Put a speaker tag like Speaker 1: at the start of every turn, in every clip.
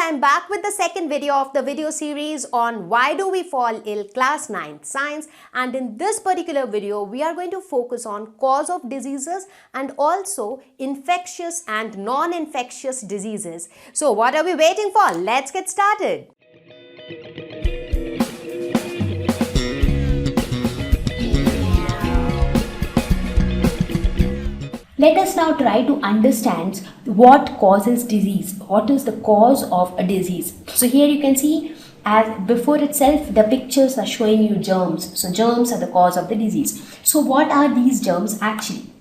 Speaker 1: I'm back with the second video of the video series on why do we fall ill, class 9 science, and in this particular video we are going to focus on cause of diseases and also infectious and non-infectious diseases. So what are we waiting for? Let's get started.
Speaker 2: Let us now try to understand what causes disease. What is the cause of a disease? So here you can see, as before itself, the pictures are showing you germs. So germs are the cause of the disease. So what are these germs actually?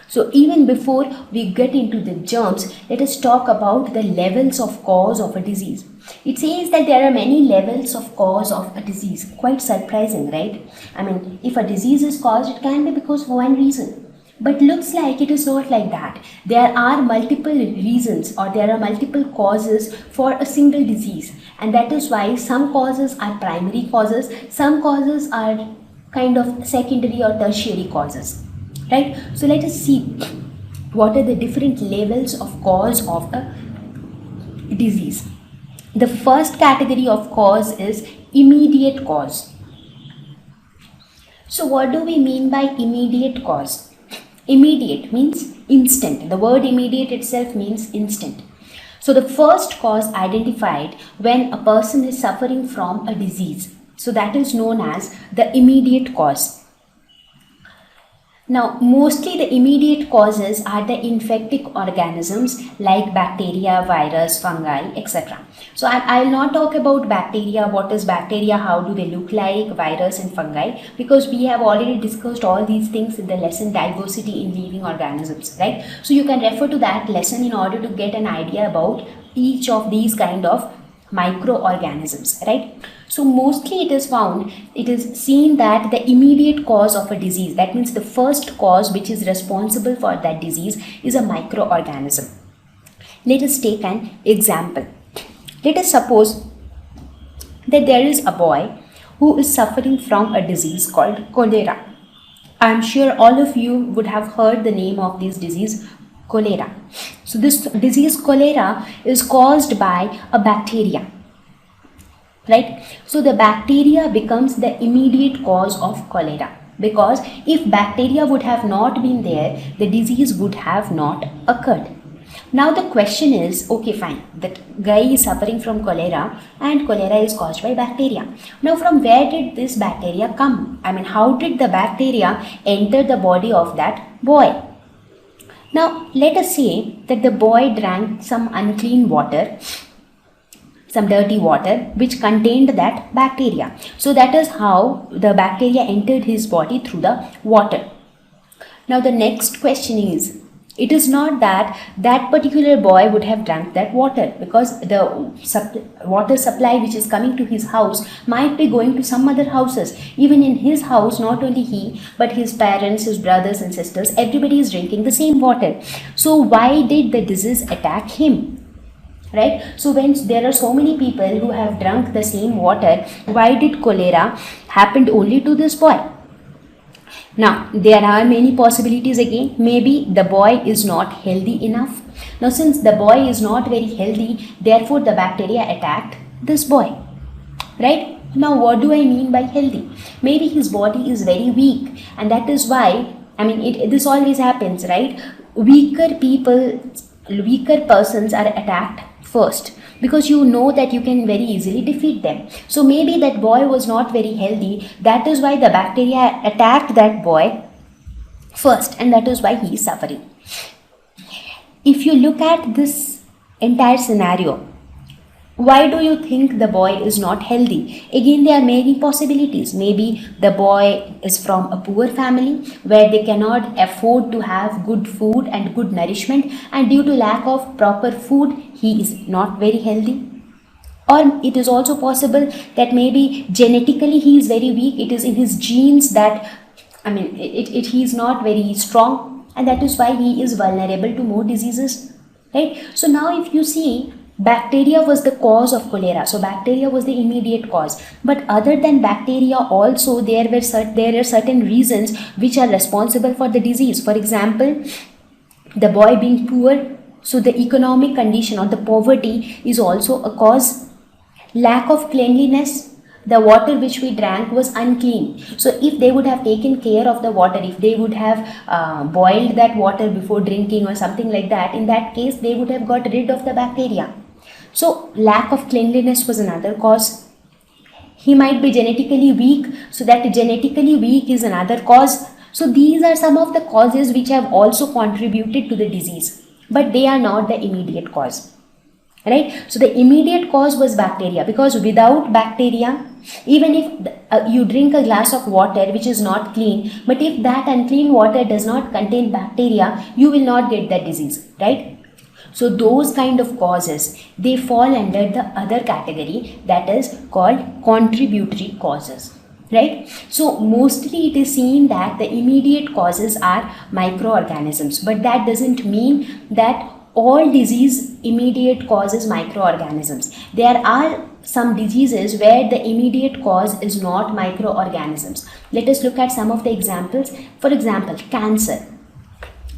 Speaker 2: So even before we get into the germs, let us talk about the levels of cause of a disease. It says that there are many levels of cause of a disease. Quite surprising, right? I mean, if a disease is caused, it can be because of one reason. But looks like it is not like that. There are multiple reasons or there are multiple causes for a single disease, and that is why some causes are primary causes, some causes are kind of secondary or tertiary causes, right? So let us see what are the different levels of cause of a disease. The first category of cause is immediate cause. So what do we mean by immediate cause? Immediate means instant. The word immediate itself means instant. So the first cause identified when a person is suffering from a disease. So that is known as the immediate cause. Now, mostly the immediate causes are the infectious organisms like bacteria, virus, fungi, etc. So I'll not talk about bacteria, what is bacteria, how do they look like, virus and fungi, because we have already discussed all these things in the lesson diversity in living organisms, right? So you can refer to that lesson in order to get an idea about each of these kind of microorganisms, right? So mostly it is seen that the immediate cause of a disease, that means the first cause which is responsible for that disease, is a microorganism. Let us take an example. Let us suppose that there is a boy who is suffering from a disease called cholera. I am sure all of you would have heard the name of this disease, cholera. So this disease cholera is caused by a bacteria, right? So the bacteria becomes the immediate cause of cholera, because if bacteria would have not been there, the disease would have not occurred. Now the question is, okay fine, that guy is suffering from cholera and cholera is caused by bacteria. Now from where did this bacteria come? I mean, how did the bacteria enter the body of that boy? Now let us say that the boy drank some unclean water, some dirty water which contained that bacteria. So that is how the bacteria entered his body through the water. Now the next question is, it is not that that particular boy would have drank that water, because the water supply which is coming to his house might be going to some other houses. Even in his house, not only he, but his parents, his brothers and sisters, everybody is drinking the same water. So why did the disease attack him? Right? So when there are so many people who have drunk the same water, why did cholera happen only to this boy? Now, there are many possibilities again. Maybe the boy is not healthy enough. Now, since the boy is not very healthy, therefore the bacteria attacked this boy, right? Now, what do I mean by healthy? Maybe his body is very weak, and that is why, I mean, this always happens, right? Weaker persons are attacked first, because you know that you can very easily defeat them. So maybe that boy was not very healthy, that is why the bacteria attacked that boy first, and that is why he is suffering. If you look at this entire scenario, why do you think the boy is not healthy? Again, there are many possibilities. Maybe the boy is from a poor family where they cannot afford to have good food and good nourishment, and due to lack of proper food, he is not very healthy. Or it is also possible that maybe genetically he is very weak. It is in his genes that, I mean, he is not very strong, and that is why he is vulnerable to more diseases, right? So now if you see, bacteria was the cause of cholera. So bacteria was the immediate cause. But other than bacteria also, there are certain reasons which are responsible for the disease. For example, the boy being poor, So the economic condition or the poverty is also a cause. Lack of cleanliness, the water which we drank was unclean. So if they would have taken care of the water, if they would have boiled that water before drinking or something like that, in that case they would have got rid of the bacteria. So lack of cleanliness was another cause. He might be genetically weak, so that genetically weak is another cause. So these are some of the causes which have also contributed to the disease, but they are not the immediate cause. Right? So the immediate cause was bacteria, because without bacteria, even if you drink a glass of water which is not clean, but if that unclean water does not contain bacteria, you will not get that disease, right? So those kind of causes, they fall under the other category, that is called contributory causes. Right? So mostly it is seen that the immediate causes are microorganisms, but that doesn't mean that all disease immediate causes microorganisms. There are some diseases where the immediate cause is not microorganisms. Let us look at some of the examples. For example, cancer.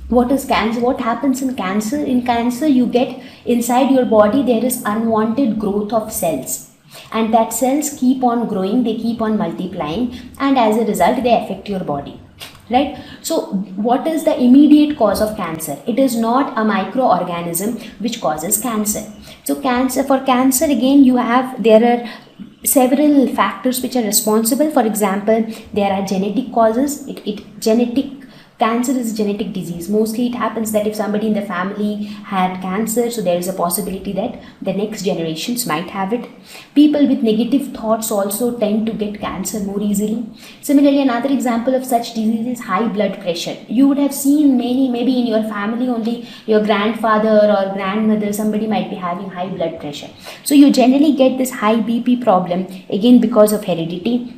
Speaker 2: What is cancer? What happens in cancer? In cancer, you get inside your body, there is unwanted growth of cells. And that cells keep on growing, they keep on multiplying, and as a result, they affect your body. Right? So what is the immediate cause of cancer? It is not a microorganism which causes cancer. So for cancer again, there are several factors which are responsible. For example, there are genetic causes. Cancer is a genetic disease. Mostly it happens that if somebody in the family had cancer, so there is a possibility that the next generations might have it. People with negative thoughts also tend to get cancer more easily. Similarly, another example of such disease is high blood pressure. You would have seen maybe in your family only, your grandfather or grandmother, somebody might be having high blood pressure. So you generally get this high BP problem, again because of heredity,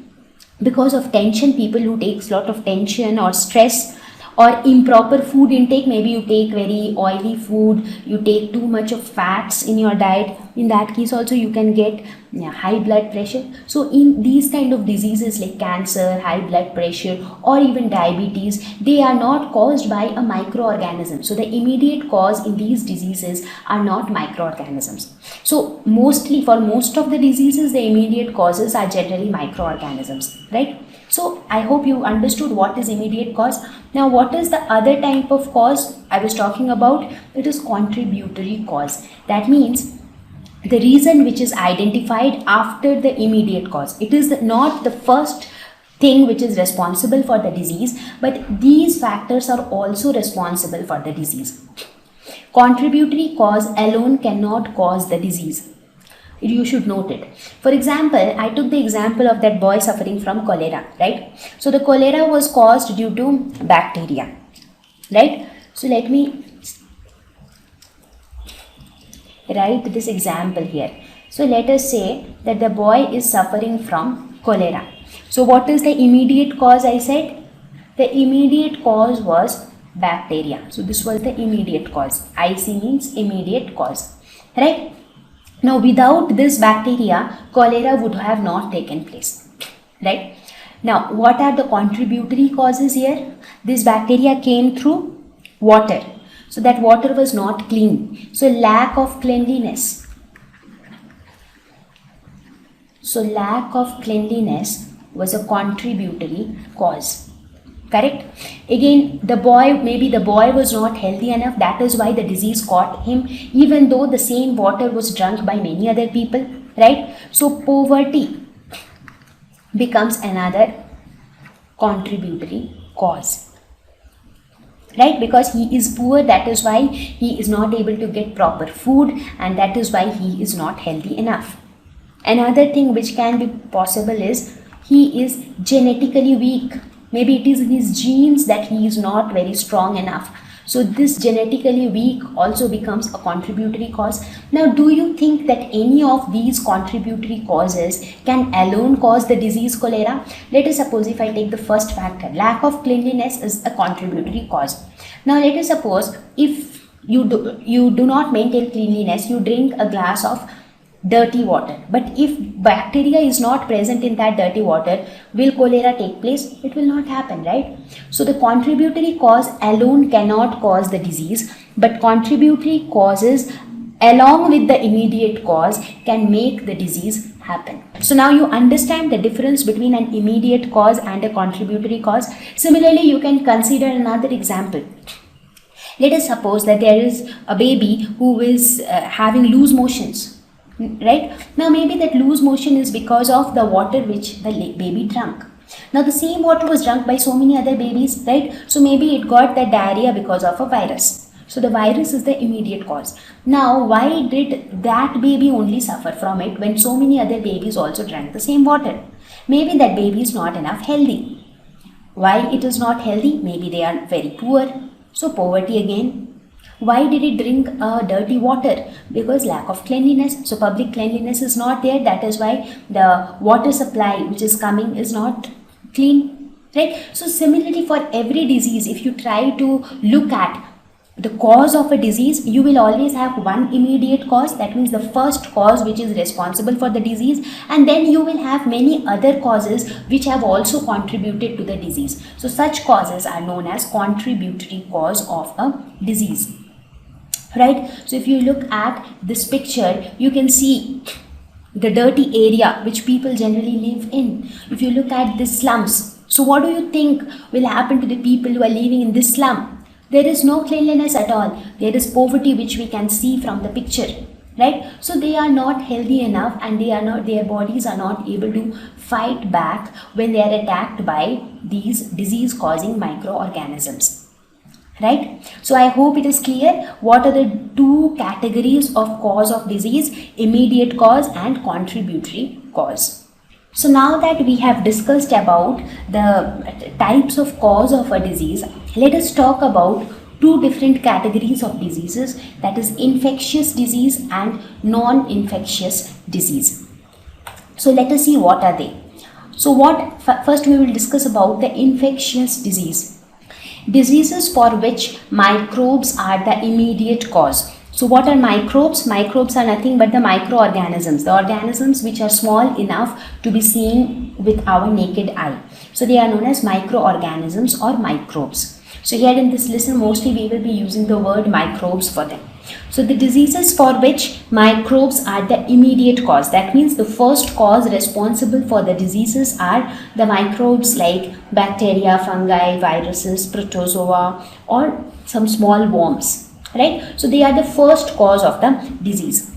Speaker 2: because of tension. People who takes lot of tension or stress, or improper food intake, maybe you take very oily food, you take too much of fats in your diet, in that case also you can get high blood pressure. So in these kind of diseases like cancer, high blood pressure, or even diabetes, they are not caused by a microorganism. So the immediate cause in these diseases are not microorganisms. So mostly for most of the diseases, the immediate causes are generally microorganisms, right? So I hope you understood what is immediate cause. Now what is the other type of cause I was talking about? It is contributory cause. That means the reason which is identified after the immediate cause. It is not the first thing which is responsible for the disease, but these factors are also responsible for the disease. Contributory cause alone cannot cause the disease. You should note it. For example, I took the example of that boy suffering from cholera, right? So the cholera was caused due to bacteria, right? So let me write this example here. So let us say that the boy is suffering from cholera. So what is the immediate cause I said? The immediate cause was bacteria. So this was the immediate cause. IC means immediate cause, right? Now without this bacteria, cholera would have not taken place, right? Now what are the contributory causes here? This bacteria came through water. So that water was not clean. So lack of cleanliness. So lack of cleanliness was a contributory cause. Correct? Again, maybe the boy was not healthy enough. That is why the disease caught him, even though the same water was drunk by many other people, right? So poverty becomes another contributory cause, right? Because he is poor, that is why he is not able to get proper food, and that is why he is not healthy enough. Another thing which can be possible is he is genetically weak. Maybe it is in his genes that he is not very strong enough. So this genetically weak also becomes a contributory cause. Now, do you think that any of these contributory causes can alone cause the disease cholera? Let us suppose if I take the first factor, lack of cleanliness is a contributory cause. Now, let us suppose if you do not maintain cleanliness, you drink a glass of dirty water, but if bacteria is not present in that dirty water, will cholera take place? It will not happen, right? So the contributory cause alone cannot cause the disease, but contributory causes along with the immediate cause can make the disease happen. So now you understand the difference between an immediate cause and a contributory cause. Similarly, you can consider another example. Let us suppose that there is a baby who is having loose motions, right? Now maybe that loose motion is because of the water which the baby drank. Now the same water was drunk by so many other babies, right? So maybe it got the diarrhea because of a virus. So the virus is the immediate cause. Now why did that baby only suffer from it when so many other babies also drank the same water? Maybe that baby is not enough healthy. Why it is not healthy? Maybe they are very poor. So poverty again. Why did it drink dirty water? Because lack of cleanliness. So public cleanliness is not there. That is why the water supply which is coming is not clean, right? So similarly for every disease, if you try to look at the cause of a disease, you will always have one immediate cause, that means the first cause which is responsible for the disease, and then you will have many other causes which have also contributed to the disease. So such causes are known as contributory cause of a disease, right? So if you look at this picture, you can see the dirty area which people generally live in. If you look at the slums, so what do you think will happen to the people who are living in this slum? There is no cleanliness at all. There is poverty which we can see from the picture, right? So they are not healthy enough, and their bodies are not able to fight back when they are attacked by these disease causing microorganisms, right? So I hope it is clear what are the two categories of cause of disease: immediate cause and contributory cause. So now that we have discussed about the types of cause of a disease, let us talk about two different categories of diseases, that is infectious disease and non-infectious disease. So let us see what are they. So first we will discuss about the infectious disease. Diseases for which microbes are the immediate cause. So what are microbes? Microbes are nothing but the microorganisms, the organisms which are small enough to be seen with our naked eye. So they are known as microorganisms or microbes. So here in this lesson, mostly we will be using the word microbes for them. So the diseases for which microbes are the immediate cause, that means the first cause responsible for the diseases are the microbes like bacteria, fungi, viruses, protozoa, or some small worms. Right? So they are the first cause of the disease.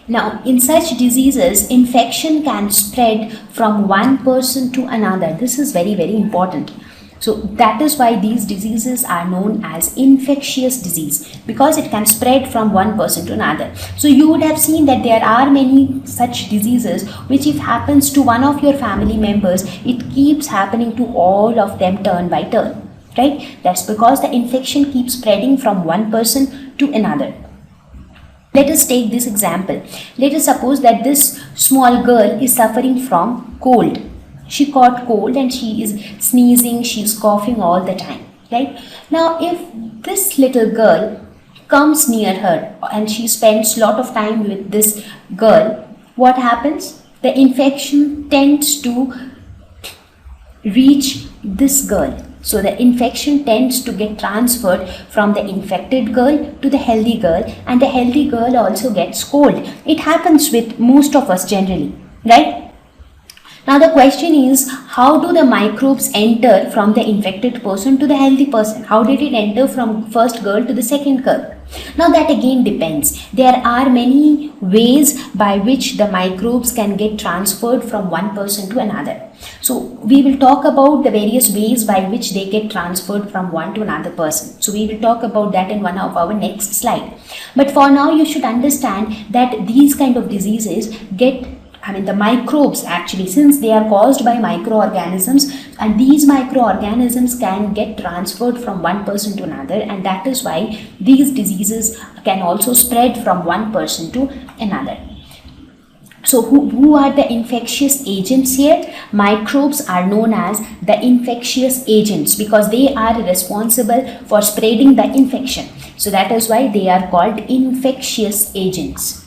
Speaker 2: Now, in such diseases, infection can spread from one person to another. This is very, very important. So that is why these diseases are known as infectious disease, because it can spread from one person to another. So you would have seen that there are many such diseases which, if happens to one of your family members, it keeps happening to all of them turn by turn. Right? That's because the infection keeps spreading from one person to another. Let us take this example. Let us suppose that this small girl is suffering from cold. She caught cold and she is sneezing, she is coughing all the time. Right? Now, if this little girl comes near her and she spends a lot of time with this girl, what happens? The infection tends to reach this girl. So the infection tends to get transferred from the infected girl to the healthy girl, and the healthy girl also gets cold. It happens with most of us generally, right? Now the question is, how do the microbes enter from the infected person to the healthy person? How did it enter from first girl to the second girl? Now that again depends. There are many ways by which the microbes can get transferred from one person to another. So we will talk about the various ways by which they get transferred from one to another person. So we will talk about that in one of our next slide. But for now, you should understand that these kind of diseases the microbes actually, since they are caused by microorganisms, and these microorganisms can get transferred from one person to another, and that is why these diseases can also spread from one person to another. So who are the infectious agents here? Microbes are known as the infectious agents because they are responsible for spreading the infection. So that is why they are called infectious agents.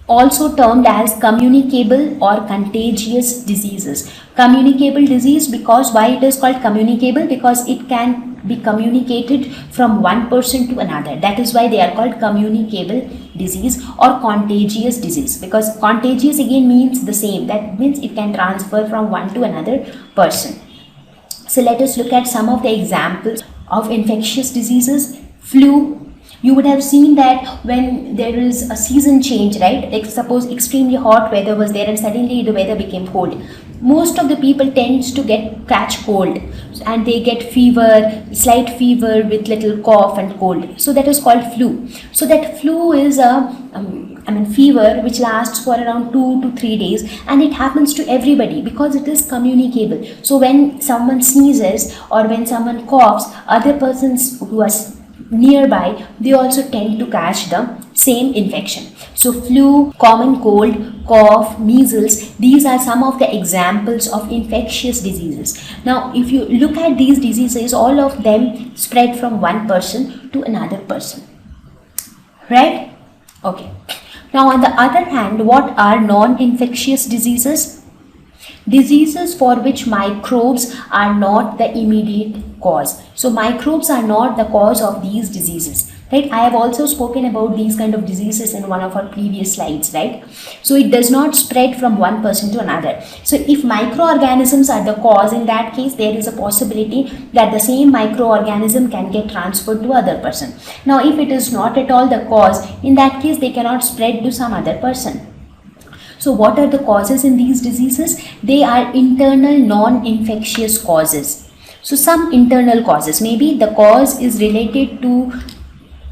Speaker 2: Also termed as communicable or contagious diseases. Communicable disease, because why it is called communicable? Because it can be communicated from one person to another. That is why they are called communicable disease or contagious disease, because contagious again means the same. That means it can transfer from one to another person. So let us look at some of the examples of infectious diseases. Flu. You would have seen that when there is a season change, right? Like suppose extremely hot weather was there and suddenly the weather became cold. Most of the people tends to catch cold, and they get fever, slight fever with little cough and cold. So that is called flu. So that flu is a fever which lasts for around 2 to 3 days, and it happens to everybody because it is communicable. So when someone sneezes or when someone coughs, other persons who are nearby, they also tend to catch the same infection. So flu, common cold, cough, measles, these are some of the examples of infectious diseases. Now if you look at these diseases, all of them spread from one person to another person, right? Okay. Now on the other hand, what are non-infectious diseases? Diseases for which microbes are not the immediate cause. So microbes are not the cause of these diseases, right? I have also spoken about these kind of diseases in one of our previous slides, right? So it does not spread from one person to another. So if microorganisms are the cause, in that case there is a possibility that the same microorganism can get transferred to other person. Now if it is not at all the cause, in that case they cannot spread to some other person. So what are the causes in these diseases? They are internal non-infectious causes. So some internal causes, maybe the cause is related to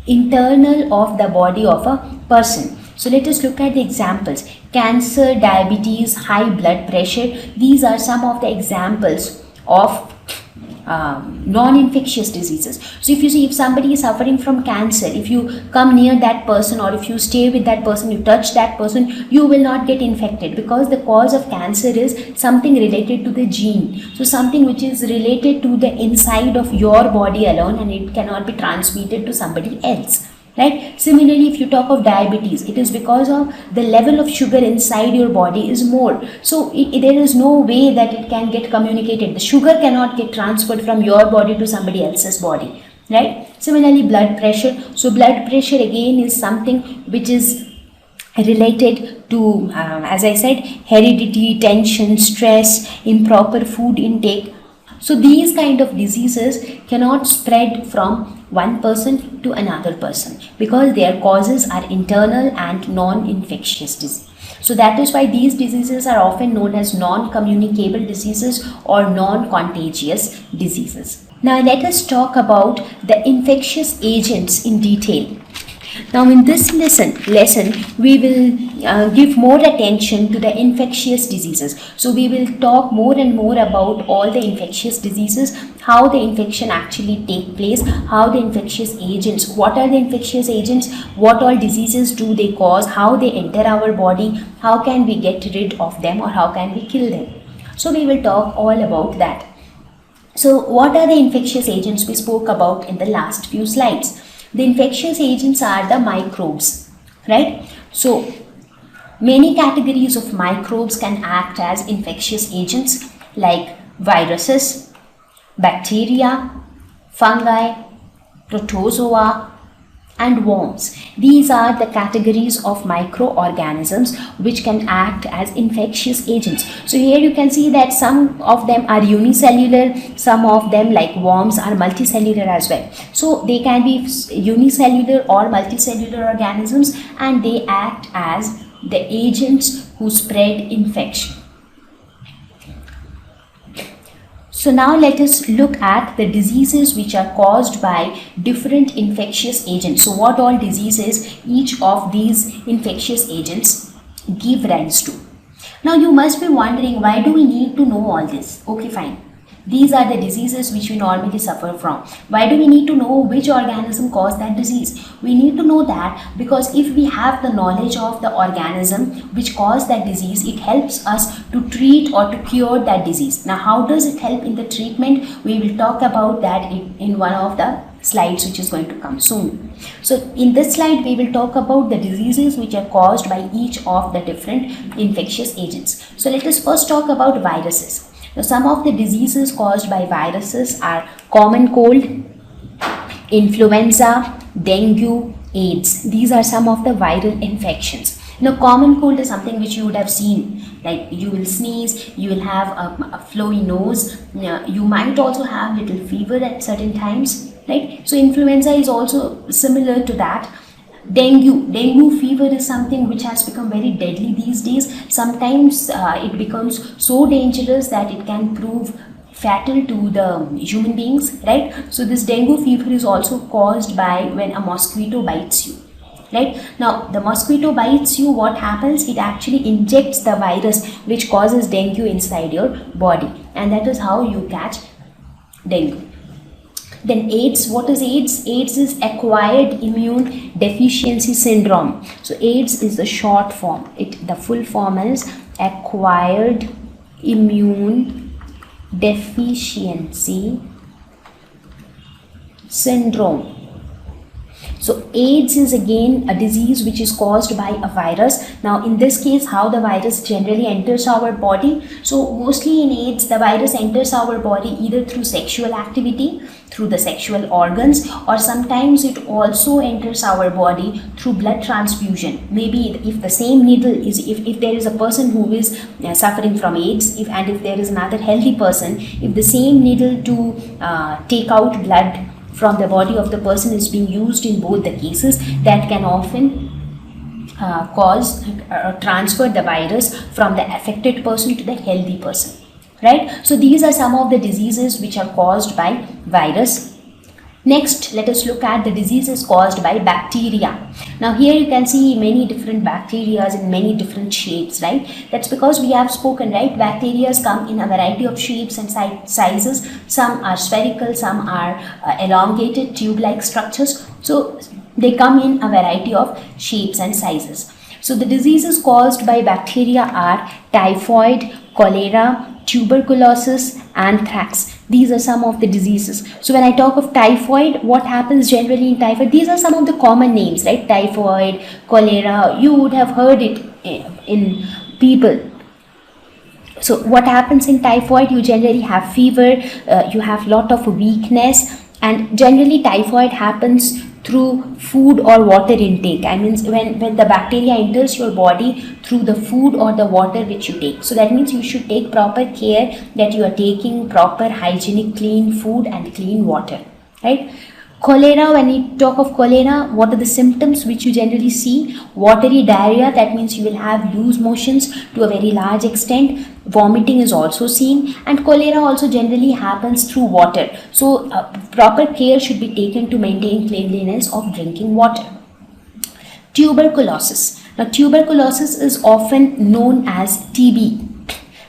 Speaker 2: internal of the body of a person. So let us look at the examples. Cancer, diabetes, high blood pressure. These are some of the examples of non-infectious diseases. So if you see, if somebody is suffering from cancer, if you come near that person or if you stay with that person, you touch that person, you will not get infected, because the cause of cancer is something related to the gene. So something which is related to the inside of your body alone, and it cannot be transmitted to somebody else, right? Similarly, if you talk of diabetes, it is because of the level of sugar inside your body is more. So there is no way that it can get communicated. The sugar cannot get transferred from your body to somebody else's body, right? Similarly, blood pressure. So blood pressure again is something which is related to, as I said, heredity, tension, stress, improper food intake. So these kind of diseases cannot spread from one person to another person because their causes are internal and non-infectious disease. So that is why these diseases are often known as non-communicable diseases or non-contagious diseases. Now let us talk about the infectious agents in detail. Now in this lesson we will give more attention to the infectious diseases. So we will talk more and more about all the infectious diseases, how the infection actually take place, how the infectious agents, what are the infectious agents, what all diseases do they cause, how they enter our body, how can we get rid of them, or how can we kill them. So we will talk all about that. So what are the infectious agents we spoke about in the last few slides? The infectious agents are the microbes, right? So many categories of microbes can act as infectious agents, like viruses, bacteria, fungi, protozoa, and worms. These are the categories of microorganisms which can act as infectious agents. So here you can see that some of them are unicellular, some of them like worms are multicellular as well. So they can be unicellular or multicellular organisms, and they act as the agents who spread infection. So now let us look at the diseases which are caused by different infectious agents. So what all diseases each of these infectious agents give rise to. Now you must be wondering, why do we need to know all this? Okay, fine. These are the diseases which we normally suffer from. Why do we need to know which organism caused that disease? We need to know that because if we have the knowledge of the organism which caused that disease, it helps us to treat or to cure that disease. Now, how does it help in the treatment? We will talk about that in one of the slides which is going to come soon. So in this slide, we will talk about the diseases which are caused by each of the different infectious agents. So let us first talk about viruses. Now, some of the diseases caused by viruses are common cold, influenza, dengue, AIDS. These are some of the viral infections. Now, common cold is something which you would have seen, like you will sneeze, you will have a flowy nose, you might also have little fever at certain times, right? So influenza is also similar to that. Dengue fever is something which has become very deadly these days. Sometimes it becomes so dangerous that it can prove fatal to the human beings, right? So this dengue fever is also caused by when a mosquito bites you, right? Now the mosquito bites you, what happens? It actually injects the virus which causes dengue inside your body, and that is how you catch dengue. Then AIDS, what is AIDS? AIDS is acquired immune deficiency syndrome. So AIDS is the short form. The full form is acquired immune deficiency syndrome. So AIDS is again a disease which is caused by a virus. Now in this case, how the virus generally enters our body? So mostly in AIDS, the virus enters our body either through sexual activity, through the sexual organs, or sometimes it also enters our body through blood transfusion. Maybe if the same needle is, if there is a person who is suffering from AIDS, if there is another healthy person, if the same needle to take out blood from the body of the person is being used in both the cases, that can often transfer the virus from the affected person to the healthy person, right? So these are some of the diseases which are caused by virus. Next, let us look at the diseases caused by bacteria. Now here you can see many different bacteria in many different shapes, right? That's because we have spoken, right? Bacteria come in a variety of shapes and sizes. Some are spherical, some are elongated tube-like structures. So they come in a variety of shapes and sizes. So the diseases caused by bacteria are typhoid, cholera, tuberculosis, anthrax. These are some of the diseases. So when I talk of typhoid, what happens generally in typhoid? These are some of the common names, right? Typhoid, cholera, you would have heard it in people. So what happens in typhoid? You generally have fever, you have lot of weakness, and generally typhoid happens through food or water intake. I mean, when the bacteria enters your body through the food or the water which you take. So that means you should take proper care that you are taking proper hygienic clean food and clean water, right? Cholera, when we talk of cholera, what are the symptoms which you generally see? Watery diarrhea, that means you will have loose motions to a very large extent. Vomiting is also seen, and cholera also generally happens through water. So proper care should be taken to maintain cleanliness of drinking water. Tuberculosis. Now tuberculosis is often known as TB.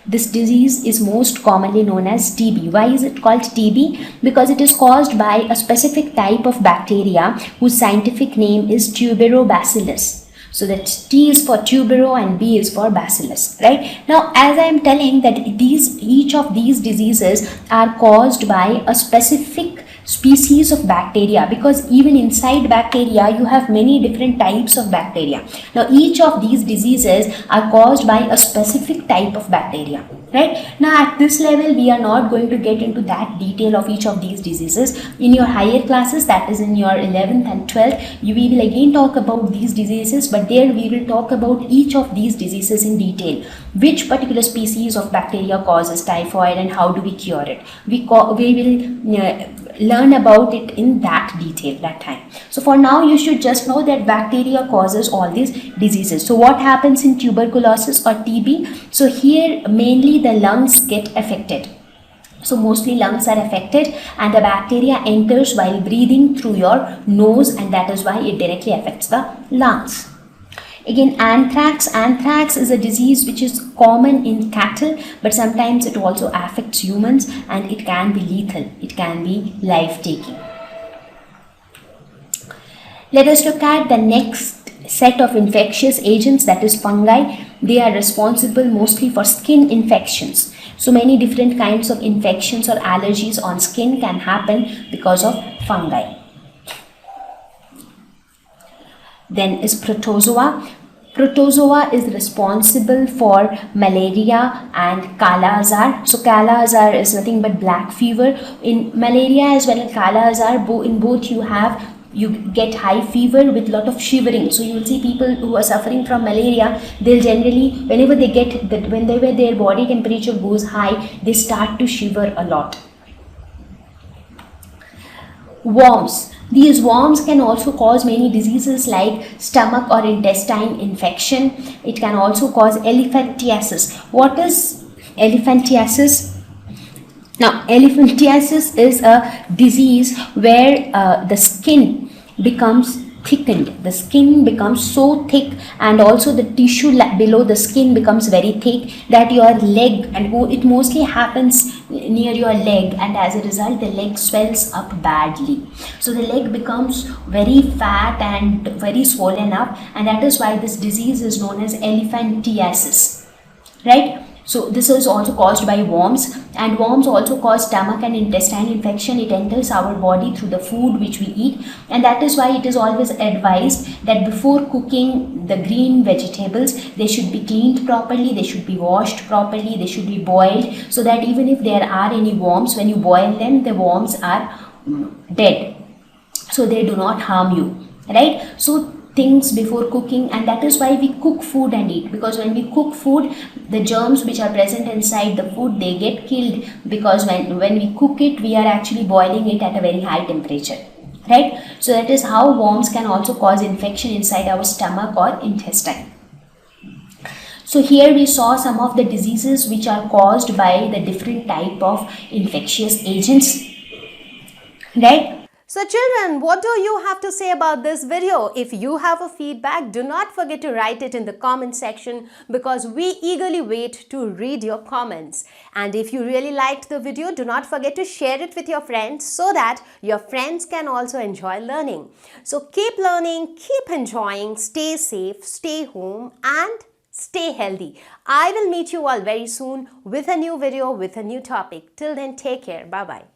Speaker 2: This disease is most commonly known as TB. Why is it called TB? Because it is caused by a specific type of bacteria whose scientific name is Tuberobacillus. So that T is for tubero and B is for bacillus, right? Now, as I am telling that each of these diseases are caused by a specific species of bacteria, because even inside bacteria you have many different types of bacteria. Now each of these diseases are caused by a specific type of bacteria, right? Now at this level we are not going to get into that detail of each of these diseases. In your higher classes, that is in your 11th and 12th, we will again talk about these diseases, but there we will talk about each of these diseases in detail. Which particular species of bacteria causes typhoid and how do we cure it? We will learn about it in that detail that time. So for now you should just know that bacteria causes all these diseases. So what happens in tuberculosis or TB? So here mainly the lungs get affected. So mostly lungs are affected and the bacteria enters while breathing through your nose, and that is why it directly affects the lungs. Again, anthrax. Anthrax is a disease which is common in cattle, but sometimes it also affects humans and it can be lethal. It can be life-taking. Let us look at the next set of infectious agents, that is fungi. They are responsible mostly for skin infections. So many different kinds of infections or allergies on skin can happen because of fungi. Then is protozoa. Protozoa is responsible for malaria and Kala Azar. So Kala Azar is nothing but black fever. In malaria as well as Kala Azar, in both you get high fever with lot of shivering. So you will see people who are suffering from malaria, they'll generally, whenever they get that, whenever their body temperature goes high, they start to shiver a lot. Worms. These worms can also cause many diseases like stomach or intestine infection. It can also cause elephantiasis. What is elephantiasis? Now, elephantiasis is a disease where the skin becomes thickened. The skin becomes so thick, and also the tissue below the skin becomes very thick, that your leg, and it mostly happens near your leg, and as a result the leg swells up badly. So the leg becomes very fat and very swollen up, and that is why this disease is known as elephantiasis, right? So this is also caused by worms, and worms also cause stomach and intestine infection. It enters our body through the food which we eat, and that is why it is always advised that before cooking the green vegetables, they should be cleaned properly, they should be washed properly, they should be boiled, so that even if there are any worms, when you boil them, the worms are dead, so they do not harm you, right? So things before cooking, and that is why we cook food and eat, because when we cook food, the germs which are present inside the food, they get killed, because when we cook it, we are actually boiling it at a very high temperature, right? So that is how worms can also cause infection inside our stomach or intestine. So here we saw some of the diseases which are caused by the different type of infectious agents, right?
Speaker 1: So children, what do you have to say about this video? If you have a feedback, do not forget to write it in the comment section, because we eagerly wait to read your comments. And if you really liked the video, do not forget to share it with your friends, so that your friends can also enjoy learning. So keep learning, keep enjoying, stay safe, stay home, and stay healthy. I will meet you all very soon with a new video, with a new topic. Till then, take care. Bye-bye.